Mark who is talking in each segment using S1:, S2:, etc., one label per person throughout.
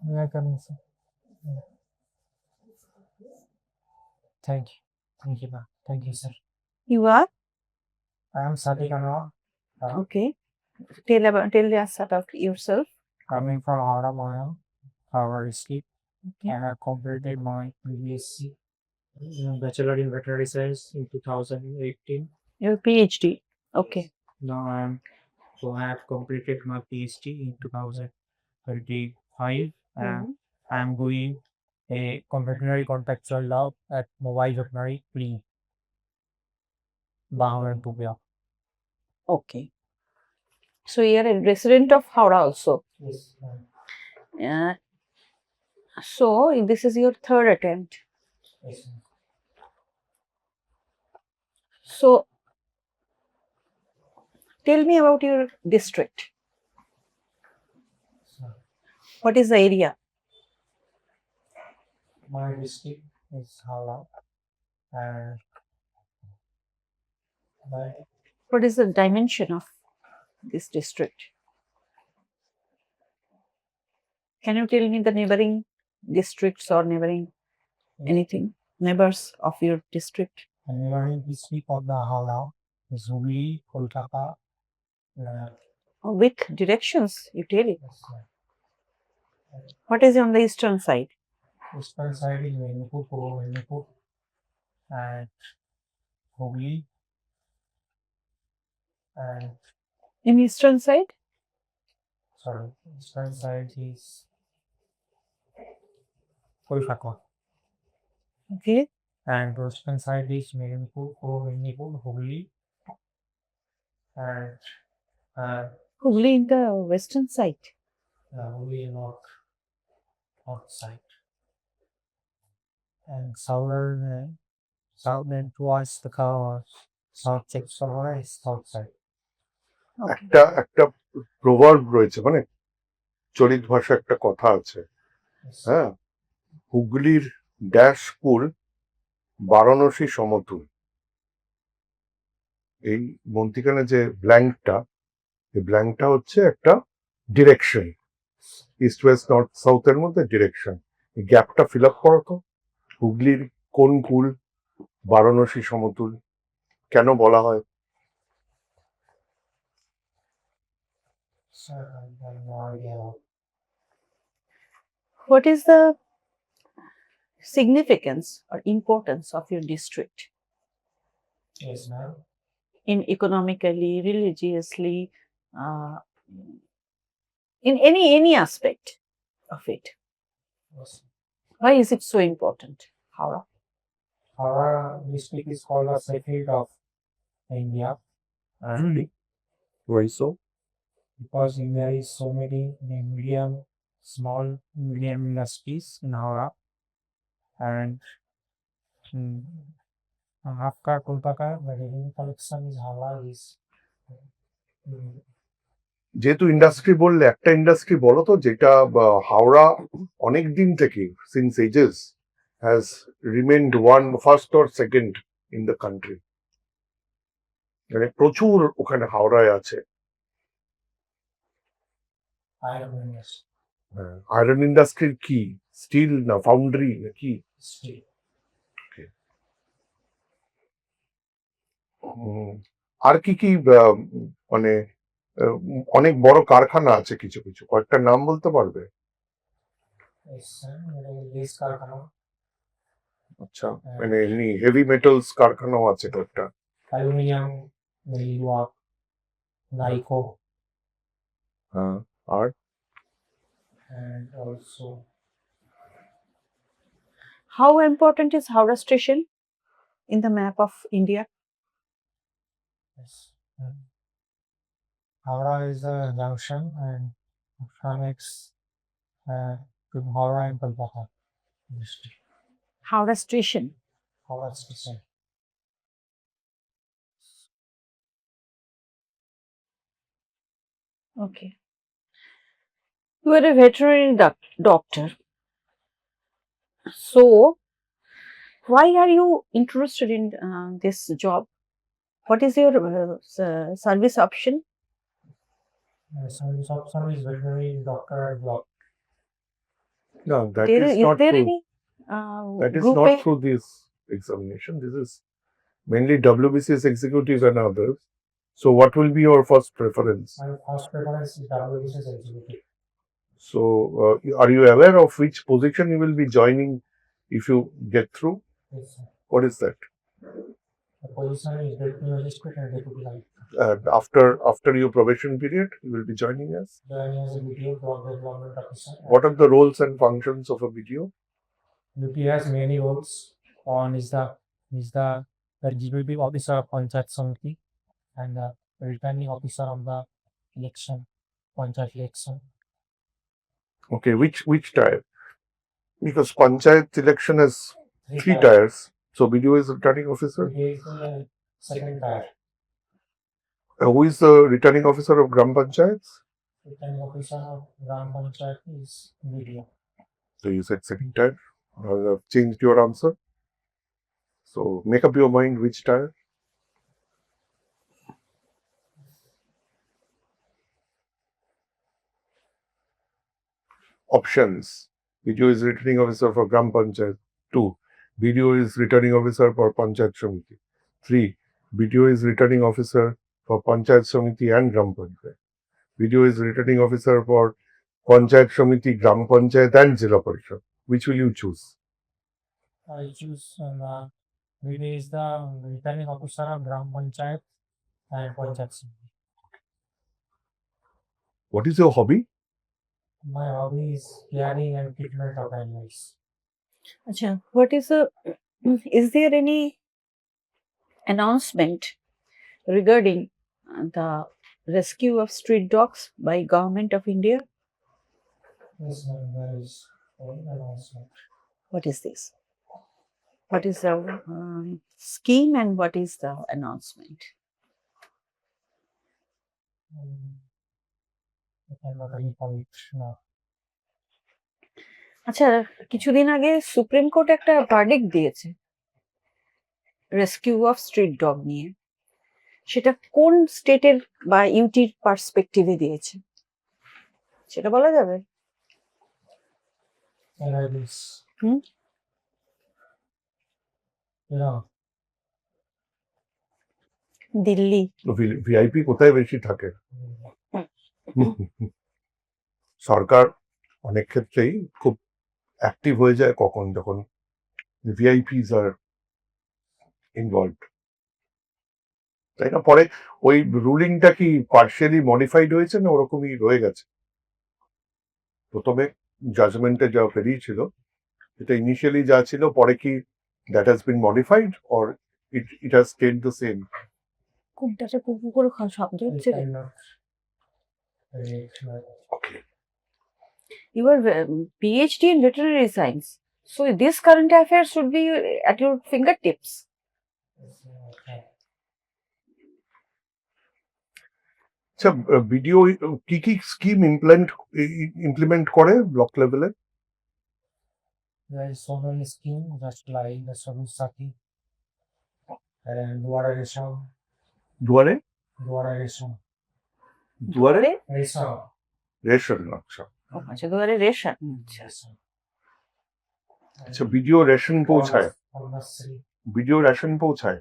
S1: Yeah, sir. Thank you. Thank you, ma'am. Thank you, sir.
S2: You are?
S1: I am Sadiq Anwar.
S2: Okay. Tell us about yourself.
S1: Coming from Howrah, Maya, Howrah District. I have completed my BSc, Bachelor in Veterinary Science in 2018.
S2: Your PhD. Okay.
S1: Now I have completed my PhD in 2025, and I am doing a veterinary contextual law at Mobile Veterinary Clinic, Bangalore and Puglia.
S2: Okay. So you are a resident of Howrah also.
S1: Yes, ma'am.
S2: Yeah. So this is your third attempt.
S1: Yes, ma'am.
S2: So tell me about your district.
S1: So,
S2: What is the area?
S1: my district is Howrah, and my
S2: What is the dimension of this district? Can you tell me the neighboring districts or neighboring anything? Neighbors of your district?
S1: neighboring district of the Howrah is Hooghly, Kolkata.
S2: With directions, you tell it.
S1: Yes, ma'am.
S2: What is on the eastern side?
S1: Eastern side is Venipur, Purvo Venipur, and Hooghly, and
S2: In eastern side?
S1: sorry, eastern side is Kolkata,
S2: Okay.
S1: and western side is Medinpur, Purvo Medinipur, Hooghly, and
S2: Hooghly in the western side.
S1: Hooghly north side, and southern towards the south Chekshawara is south side.
S2: Okay.
S3: একটা একটা proverb রয়েছে, মানে চলিত ভাষা একটা কথা আছে,
S1: Yes.
S3: হ্যাঁ, হুগলির ড্যাশ কুল বারাণসী সমতুল। এই মন্ত্রিখানে যে ব্ল্যাঙ্কটা, এই ব্ল্যাঙ্কটা হচ্ছে একটা ডিরেকশন, ইস্ট ওয়েস্ট নর্থ সাউথের মধ্যে ডিরেকশন। এই গ্যাপটা ফিল আপ করো তো। হুগলির কোন কুল বারাণসী সমতুল কেন বলা হয়?
S1: Sir, I have no idea.
S2: What is the significance or importance of your district
S1: Yes, ma'am.
S2: in economically, religiously, in any aspect of it?
S1: Yes.
S2: Why is it so important? Howrah.
S1: Howrah district is called the Sheffield of India. And
S3: Why so?
S1: because there is so many small, medium industries in Howrah, and after Kolkata, the revenue collection is Howrah is.
S3: যেহেতু industry বললে, একটা industry বলো তো যেটা হাওড়া অনেক দিন থেকে, since ages, has remained one first or second in the country, মানে প্রচুর ওখানে হাওড়ায় আছে।
S1: Iron industry.
S3: আয়রন ইন্ডাস্ট্রির কি, স্টিল না ফাউন্ডারি নাকি?
S1: Steel.
S3: আর কি কি মানে অনেক বড় কারখানা আছে কিছু কিছু, কয়েকটা নাম বলতে পারবে?
S1: Yes, sir. This কারখানা.
S3: আচ্ছা, মানে এমনি হেভি মেটালস কারখানাও আছে কয়েকটা।
S1: অ্যালুমিনিয়াম, ইস্পাত, নাইকো,
S3: হ্যাঁ, আর
S1: and also
S2: How important is Howrah station in the map of India?
S1: yes. Howrah is a junction and connects to Howrah and Kolkata district.
S2: Howrah station.
S1: Howrah station.
S2: Okay. You are a veterinary doctor. So, why are you interested in this job? What is your service option?
S1: Service option is veterinary doctor at block.
S3: No, that
S2: There
S3: is
S2: is
S3: not
S2: there
S3: true.
S2: any
S3: That is
S2: group
S3: not
S2: A?
S3: through this examination. This is mainly WBCS executive and others. So what will be your first preference?
S1: My first preference is WBCS executive.
S3: So are you aware of which position you will be joining if you get through?
S1: Yes, sir.
S3: What is that?
S1: The position is deputy magistrate and deputy light.
S3: And after your probation period, you will be joining us.
S1: Joining as a BDO, block development officer.
S3: What are the roles and functions of a BDO?
S1: BDO has many roles. One is the executive officer of Panchayat Samiti and the returning officer of the election, Panchayat election.
S3: Okay, which tier? Because Panchayat election has three
S1: tiers.
S3: tiers. So BDO is returning officer.
S1: BDO is the second tier.
S3: Who is the returning officer of Gram Panchayats?
S1: Returning officer of Gram Panchayat is BDO.
S3: So you said second tier. I've changed your answer. So make up your mind which tier. Options. BDO is returning officer for Gram Panchayat. 2. BDO is returning officer for Panchayat Samiti. 3. BDO is returning officer for Panchayat Samiti and Gram Panchayat. BDO is returning officer for Panchayat Samiti, Gram Panchayat and Jila Parishad. Which will you choose?
S1: I choose BDO is the returning officer of Gram Panchayat and Panchayat Samiti.
S3: What is your hobby?
S1: My hobby is hearing and treatment of animals.
S2: Acha, what is the is there any announcement regarding the rescue of street dogs by Government of India?
S1: Yes, ma'am, there is an announcement.
S2: What is this? What is the scheme and what is the announcement?
S1: I cannot recall it now.
S2: আচ্ছা, কিছুদিন আগে supreme court একটা verdict দিয়েছে rescue of street dog নিয়ে। সেটা কোন স্টেটের বা ইউটির পার্সপেক্টিভে দিয়েছে সেটা বলা যাবে?
S1: NIDs.
S2: Hmm?
S1: Yeah.
S2: Delhi.
S3: VIP কোথায় বেশি থাকে? সরকার অনেক ক্ষেত্রেই খুব অ্যাক্টিভ হয়ে যায় কখন যখন ভিআইপিস আর ইনভলভড, তাই না? পরে ওই রুলিংটা কি পার্শিয়ালি মডিফাইড হয়েছে না ওরকমই রয়ে গেছে? প্রথমে জাজমেন্টে যা বেরিয়েছিল এটা ইনিশিয়ালি যা ছিল, পরে কি that has been modified or it has stayed the same?
S2: কোনটাতে কুকু করে শব্দ
S1: I
S2: হচ্ছে?
S1: cannot relate that.
S3: Okay,
S2: You are PhD in veterinary science, so this current affairs should be at your fingertips.
S1: Okay.
S3: আচ্ছা, video কি কি scheme implement করে block লেভেলে?
S1: There is so many schemes just like the Sabus Sati and Duara Resham.
S3: দুয়ারে দুয়ারে
S1: Resham.
S3: Ration. আচ্ছা
S2: আচ্ছা, দুয়ারে রেশন। আচ্ছা,
S1: Resham.
S3: আচ্ছা, ভিডিও রেশন পৌঁছায়?
S1: Konyasri.
S3: ভিডিও রেশন পৌঁছায়?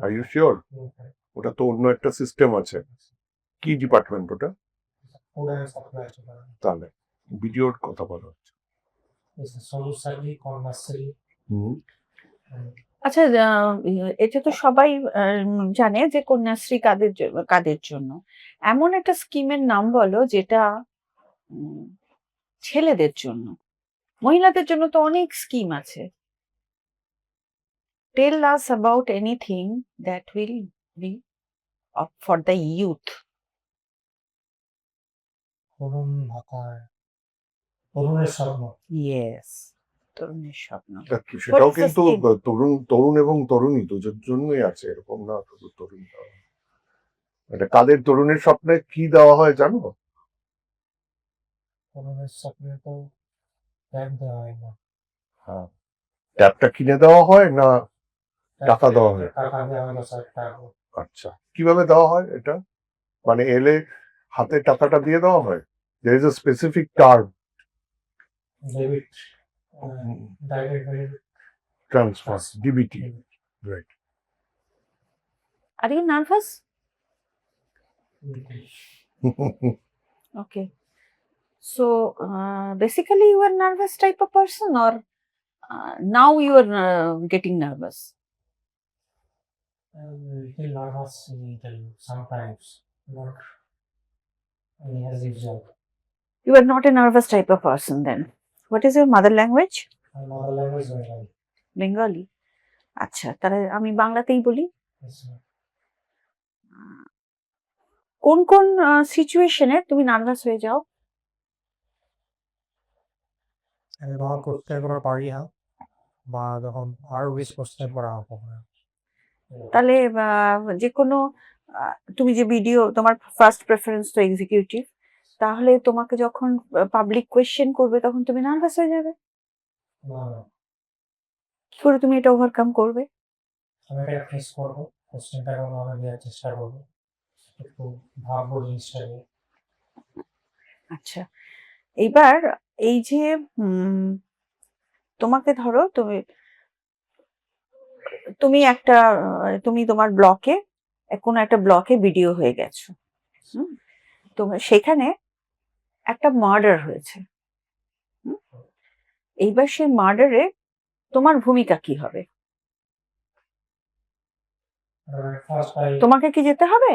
S3: Are you sure?
S1: Okay.
S3: ওটা তো অন্য একটা সিস্টেম আছে। কি ডিপার্টমেন্ট ওটা?
S1: Food and supply department.
S3: তাহলে ভিডিওর কথা বলা হচ্ছে।
S1: It's the Sabus Sati, Konyasri.
S2: আচ্ছা, এটা তো সবাই জানে যে কন্যাশ্রী কাদের জন্য। এমন একটা স্কিমের নাম বলো যেটা ছেলেদের জন্য। মহিলাদের জন্য তো অনেক স্কিম আছে। Tell us about anything that will be for the youth.
S1: তরুণ ভাতার, তরুণের স্বপ্ন।
S2: Yes, তরুণের স্বপ্ন।
S3: সেটাও
S2: What is the
S3: কিন্তু
S2: scheme?
S3: তরুণ এবং তরুণী দুজনের জন্যই আছে, এরকম না শুধু তরুণ। এটা কাদের তরুণের স্বপ্নে কি দেওয়া হয় জানো?
S1: তরুণের স্বপ্নে তো ট্যাগ দেওয়া হয় না,
S3: হ্যাঁ, ট্যাবটা কিনে দেওয়া হয় না টাকা দেওয়া হয়?
S1: টাকা দেওয়া হয় 10,000 টাকা।
S3: আচ্ছা, কিভাবে দেওয়া হয় এটা? মানে এলে হাতে টাকাটা দিয়ে দেওয়া হয়? There is a specific term
S1: debit, direct debit
S3: transfer DBT,
S1: debit.
S3: Right.
S2: Are you nervous? Okay. So basically, you are nervous type of person, or now you are getting nervous?
S1: Little nervous little sometimes, not as usual.
S2: You are not a nervous type of person then. What is your mother language?
S1: My mother language is Bengali.
S2: Bengali. আচ্ছা, তাহলে আমি বাংলাতেই বলি।
S1: Yes, ma'am.
S2: কোন কোন সিচুয়েশনে তুমি nervous হয়ে যাও?
S1: আমি যখন করতে একবার পারি না বা যখন আরো বেশি করতে পারা হবে না।
S2: তাহলে যে কোনো তুমি যে ভিডিও, তোমার ফার্স্ট প্রেফারেন্স তো এক্সিকিউটিভ, তাহলে তোমাকে যখন পাবলিক কোয়েশ্চেন করবে তখন তুমি নার্ভাস হয়ে যাবে।
S1: না, না,
S2: কি করে তুমি এটা ওভারকাম করবে?
S1: আমি এটা ফেস করবো, কোশ্চেনটা আমি দেওয়ার চেষ্টা করবো, একটু ভাববো জিনিসটা নিয়ে।
S2: আচ্ছা, এইবার এই যে তোমাকে ধরো তুমি একটা তুমি তোমার ব্লকে কোনো একটা ব্লকে ভিডিও হয়ে গেছো, তোমার সেখানে একটা মার্ডার হয়েছে। এইবার সেই মার্ডারে তোমার ভূমিকা কি হবে?
S1: ফার্স্ট
S2: তোমাকে কি যেতে হবে?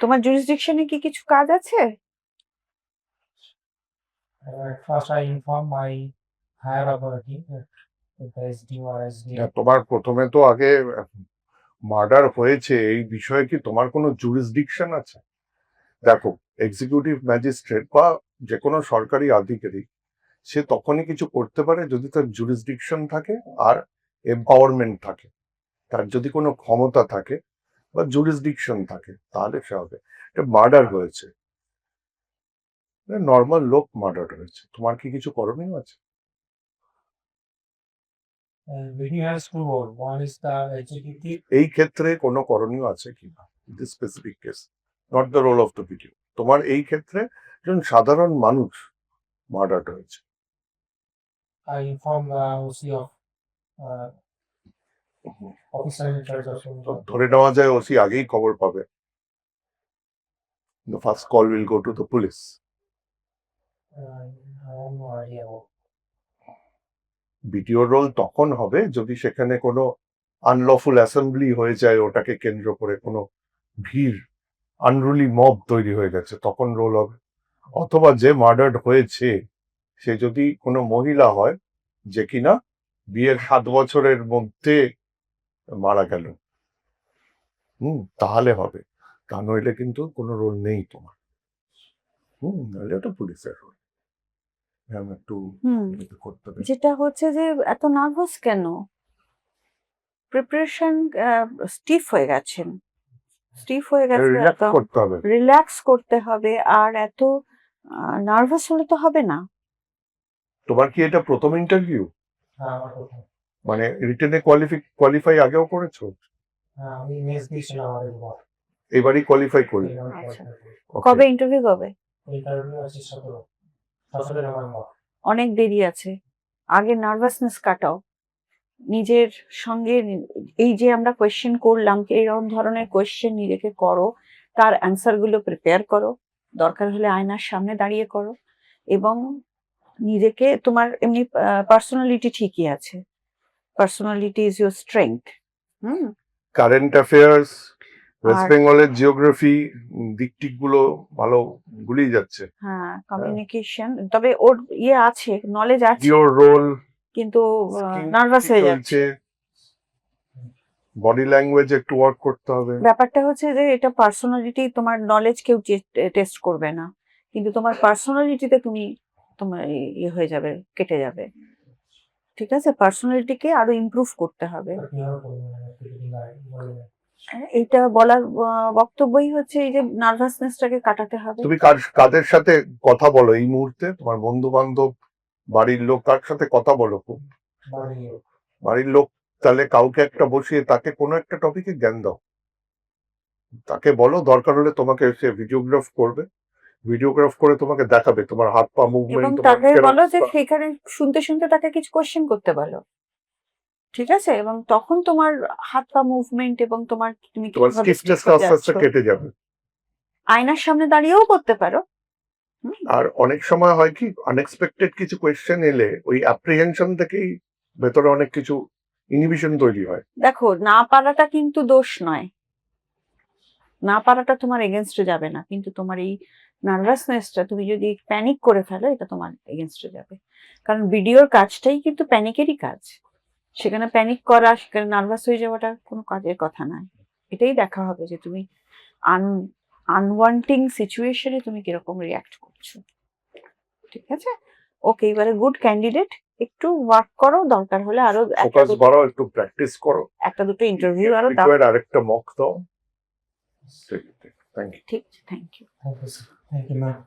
S2: তোমার জুরিসডিকশনে কি কিছু কাজ আছে?
S1: I inform my higher authority, the SD or SD.
S3: তোমার প্রথমে তো আগে মার্ডার হয়েছে এই বিষয়ে কি তোমার কোনো জুরিসডিকশন আছে? দেখো, এক্সিকিউটিভ ম্যাজিস্ট্রেট বা যে কোনো সরকারি আধিকারিক সে তখনই কিছু করতে পারে যদি তার জুরিসডিকশন থাকে আর এম্পাওয়ারমেন্ট থাকে, তার যদি কোনো ক্ষমতা থাকে বা জুরিসডিকশন থাকে তাহলে সে হবে। এটা মার্ডার হয়েছে, নর্মাল লোক মার্ডার হয়েছে, তোমার কি কিছু করণীয় আছে?
S1: Video has two roles. One is the executive.
S3: এই ক্ষেত্রে কোনো করণীয় আছে কিনা, this specific case, not the role of the BDO. তোমার এই ক্ষেত্রে একজন সাধারণ মানুষ মার্ডার হয়েছে,
S1: I inform the OC of officer in charge of.
S3: তো ধরে নেওয়া যায় ওসি আগেই খবর পাবে, the first call will go to the police.
S1: I have no idea about.
S3: BDO role তখন হবে যদি সেখানে কোনো আনলফুল অ্যাসেম্বলি হয়ে যায়, ওটাকে কেন্দ্র করে কোনো ভিড়, আনরুলি মব তৈরি হয়ে গেছে, তখন রোল হবে। অথবা যে মার্ডার্ড হয়েছে সে যদি কোনো মহিলা হয় যে কিনা বিয়ের 7 বছরের মধ্যে মারা গেল, তাহলে হবে। তা নইলে কিন্তু কোনো রোল নেই তোমার। নাহলে ওটা পুলিশের রোল। একটু করতে হবে।
S2: যেটা হচ্ছে যে এত নার্ভাস কেন? প্রিপারেশন স্টিফ হয়ে গেছেন,
S3: রিল্যাক্স করতে হবে।
S2: রিল্যাক্স করতে হবে, আর এত নার্ভাস হলে তো হবে না।
S3: তোমার কি এটা প্রথম ইন্টারভিউ?
S1: হ্যাঁ, আমার প্রথম।
S3: মানে রিটেনে কোয়ালিফাই আগেও করেছো?
S1: হ্যাঁ, আমি মেস দিয়েছিলাম আমার একবার।
S3: এবারই কোয়ালিফাই করলে?
S2: আচ্ছা।
S3: Okay.
S2: কবে ইন্টারভিউ কবে?
S1: ইন্টারভিউ আছে 17 নভেম্বর।
S2: অনেক দেরি আছে, আগে নার্ভাসনেস কাটাও নিজের সঙ্গে। এই যে আমরা কোয়েশ্চেন করলাম, এরকম ধরনের কোয়েশ্চেন নিজেকে করো, তার অ্যান্সার গুলো প্রিপেয়ার করো, দরকার হলে আয়নার সামনে দাঁড়িয়ে করো, এবং নিজেকে, তোমার এমনি পার্সোনালিটি ঠিকই আছে, personality is your strength.
S3: Current affairs, west
S2: আর-
S3: বেঙ্গলের জিওগ্রাফি দিকটিক গুলো ভালো গুলিয়ে যাচ্ছে।
S2: হ্যাঁ, কমিউনিকেশন, তবে ওর আছে, নলেজ আছে,
S3: ইওর রোল,
S2: কিন্তু নার্ভাস হয়ে যাচ্ছে।
S3: বডি ল্যাঙ্গুয়েজ একটু ওয়ার্ক করতে হবে।
S2: ব্যাপারটা হচ্ছে যে এটা পার্সোনালিটি, তোমার নলেজ কেউ টেস্ট করবে না, কিন্তু তোমার পার্সোনালিটিতে তোমার ইয়ে হয়ে যাবে, কেটে যাবে। ঠিক আছে, পার্সোনালিটিকে আরো ইমপ্রুভ করতে হবে। এটা বলার বক্তব্যই হচ্ছে এই যে নার্ভাসনেসটাকে কাটাতে হবে।
S3: তুমি কাদের সাথে কথা বলো এই মুহূর্তে? তোমার বন্ধু বান্ধব, বাড়ির লোক, কার সাথে কথা বলো? খুব বাড়ির লোক, তাহলে কাউকে একটা বসিয়ে তাকে কোনো একটা টপিকে জ্ঞান দাও, তাকে বলো, দরকার হলে তোমাকে সে ভিডিওগ্রাফ করবে, ভিডিওগ্রাফ করে তোমাকে দেখাবে তোমার হাত পা
S2: এবং
S3: মুভমেন্ট
S2: তাকে বলো যে সেখানে শুনতে শুনতে তাকে কিছু কোশ্চেন করতে বলো, ঠিক আছে? এবং তখন তোমার হাত পা মুভমেন্ট এবং তোমার তুমি
S3: তোমার
S2: কিভাবে
S3: স্টিফনেস
S2: speak করতে
S3: আস্তে আস্তে
S2: যাচ্ছ,
S3: কেটে যাবে।
S2: আয়নার সামনে দাঁড়িয়েও করতে পারো। হুম,
S3: আর অনেক সময় হয় কি আনএক্সপেক্টেড কিছু কোয়েশ্চেন এলে ওই অ্যাপ্রিহেনশন থেকেই ভেতরে অনেক কিছু ইনহিবিশন তৈরি হয়।
S2: দেখো না পারাটা কিন্তু দোষ নয়, না পারাটা তোমার এগেনস্টে যাবে না, কিন্তু তোমার এই নার্ভাসনেসটা তুমি যদি প্যানিক করে ফেলো এটা তোমার এগেনস্টে যাবে। কারণ ভিডিওর কাজটাই কিন্তু প্যানিকেরই কাজ। সেখানে প্যানিক করা, সেখানে নার্ভাস হয়ে যাওয়াটা কোনো কাজের কথা নয়। এটাই দেখা হবে যে তুমি আনওয়ান্টিং সিচুয়েশনে তুমি কিরকম রিয়াক্ট করছো, ঠিক আছে? ওকে, এবারে গুড ক্যান্ডিডেট, একটু ওয়ার্ক করো, দরকার হলে আরো
S3: ফোকাস বাড়াও, একটু প্র্যাকটিস করো,
S2: একটা দুটো ইন্টারভিউ আরো দাও।
S3: রিকোয়ার্ড আরেকটা মক দাও। Thank you.
S2: ঠিক আছে, thank you.
S1: Thank you, sir. Thank you, ma'am.